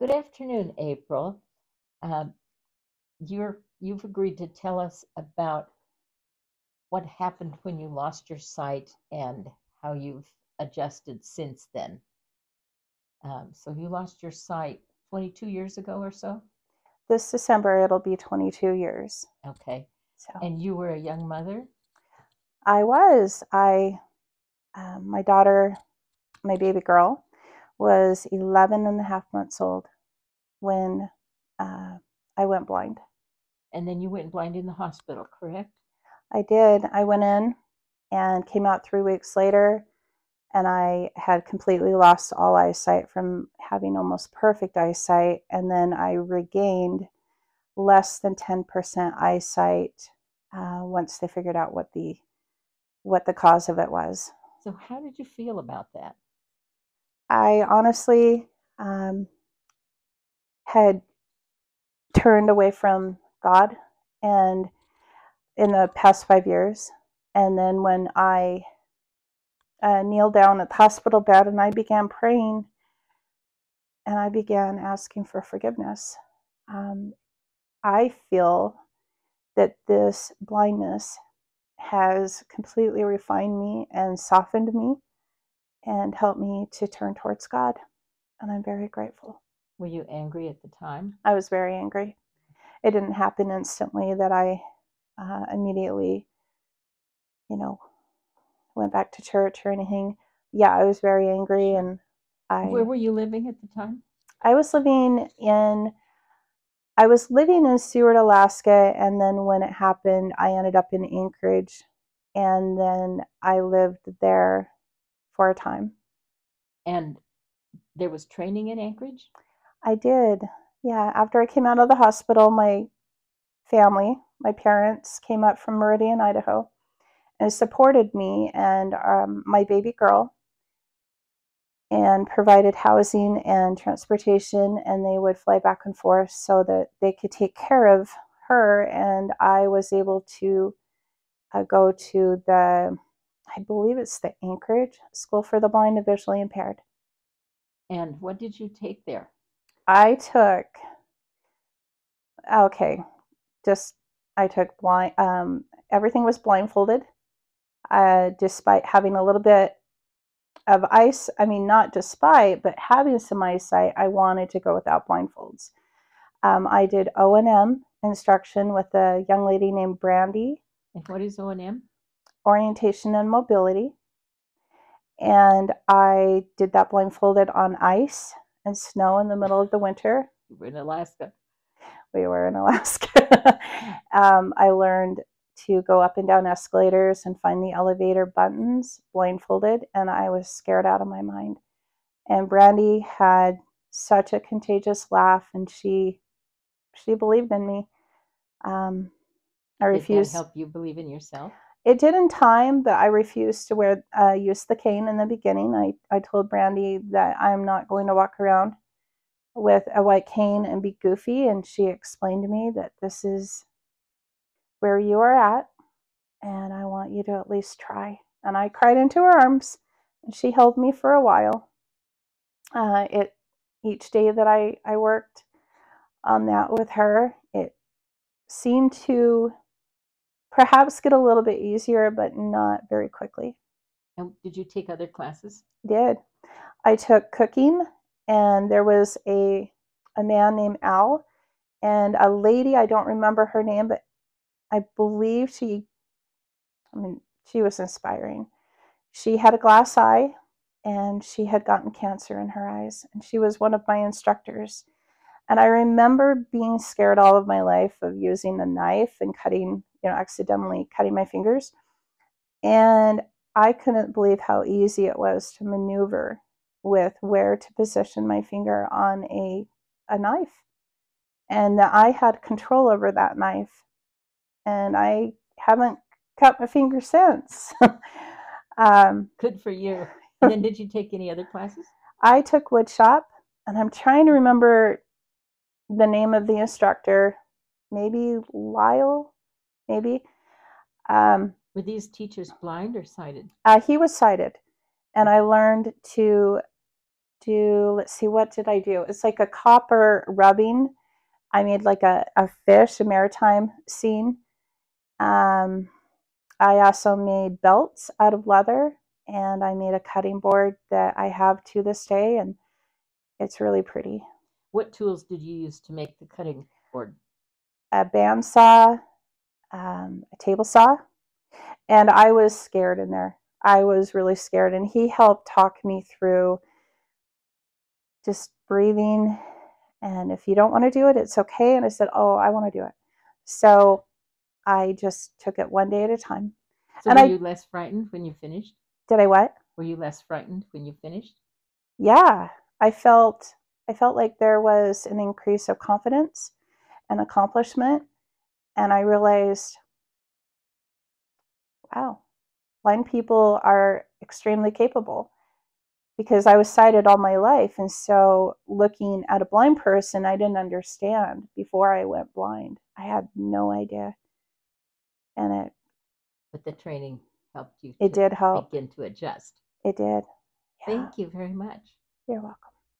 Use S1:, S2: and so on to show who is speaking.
S1: Good afternoon, April. Um, you've agreed to tell us about what happened when you lost your sight and how you've adjusted since then. So you lost your sight 22 years ago or so?
S2: This December, it'll be 22 years.
S1: Okay.
S2: So
S1: And you were a young mother?
S2: I was. My daughter, my baby girl, was 11 and a half months old when uh, I went blind.
S1: And then you went blind in the hospital, correct?
S2: I did. I went in and came out 3 weeks later, and I had completely lost all eyesight from having almost perfect eyesight. And then I regained less than 10% eyesight once they figured out what the cause of it was.
S1: So how did you feel about that?
S2: I honestly had turned away from God and in the past 5 years. And then when I kneeled down at the hospital bed and I began praying and I began asking for forgiveness, um, I feel that this blindness has completely refined me and softened me and helped me to turn towards God. And I'm very grateful.
S1: Were you angry at the time?
S2: I was very angry. It didn't happen instantly that I immediately, you know, went back to church or anything. Yeah, I was very angry,
S1: Sure.
S2: and
S1: Where
S2: I
S1: were you living at the time?
S2: I was living in I was living in Seward, Alaska, and then when it happened, I ended up in Anchorage, and then I lived there for a time.
S1: And there was training in Anchorage?
S2: I did. Yeah, after I came out of the hospital, my family, my parents came up from Meridian, Idaho, and supported me and my baby girl and provided housing and transportation, and they would fly back and forth so that they could take care of her. And I was able to go to I believe it's the Anchorage School for the Blind and Visually Impaired.
S1: And what did you take there?
S2: I took, okay, just, I took everything was blindfolded, despite having a little bit of ice. I mean, not despite, but having some eyesight, I wanted to go without blindfolds. I did O&M instruction with a young lady named Brandy,
S1: And what is O&M?
S2: orientation and mobility. And I did that blindfolded on ice and snow in the middle of the winter.
S1: You were in Alaska.
S2: We were in Alaska. I learned to go up and down escalators and find the elevator buttons blindfolded, and I was scared out of my mind. And Brandy had such a contagious laugh, and she believed in me. I
S1: Did that
S2: refused.
S1: help you believe in yourself?
S2: It did in time, but I refused to use the cane in the beginning. I told Brandy that I'm not going to walk around with a white cane and be goofy, and she explained to me that this is where you are at, and I want you to at least try. And I cried into her arms, and she held me for a while. Each day that I worked on that with her, it seemed to perhaps get a little bit easier, but not very quickly.
S1: And did you take other classes?
S2: Did. I took cooking, and there was a man named Al and a lady, I don't remember her name, but I believe she was inspiring. She had a glass eye and she had gotten cancer in her eyes, and she was one of my instructors. And I remember being scared all of my life of using a knife and accidentally cutting my fingers. And I couldn't believe how easy it was to maneuver with where to position my finger on a knife. And that I had control over that knife. And I haven't cut my finger since.
S1: Good for you. And then did you take any other classes?
S2: I took woodshop, and I'm trying to remember the name of the instructor. Maybe Lyle, maybe.
S1: Were these teachers blind or sighted?
S2: He was sighted, and I learned to do, let's see, what did I do? It's like a copper rubbing. I made like a fish, a maritime scene. I also made belts out of leather, and I made a cutting board that I have to this day, and it's really pretty.
S1: What tools did you use to make the cutting board?
S2: A bandsaw, a table saw, and I was scared in there. I was really scared, and he helped talk me through just breathing. And if you don't want to do it, it's okay. And I said, oh, I want to do it. So I just took it one day at a time.
S1: So
S2: And
S1: were
S2: I
S1: you less frightened when you finished?
S2: did I what?
S1: Were you less frightened when you finished?
S2: Yeah, I felt like there was an increase of confidence and accomplishment, and I realized, wow, blind people are extremely capable, because I was sighted all my life. And so looking at a blind person, I didn't understand before I went blind. I had no idea. And
S1: But the training helped you
S2: it
S1: to
S2: did help.
S1: begin to adjust.
S2: It did. Yeah.
S1: Thank you very much.
S2: You're welcome.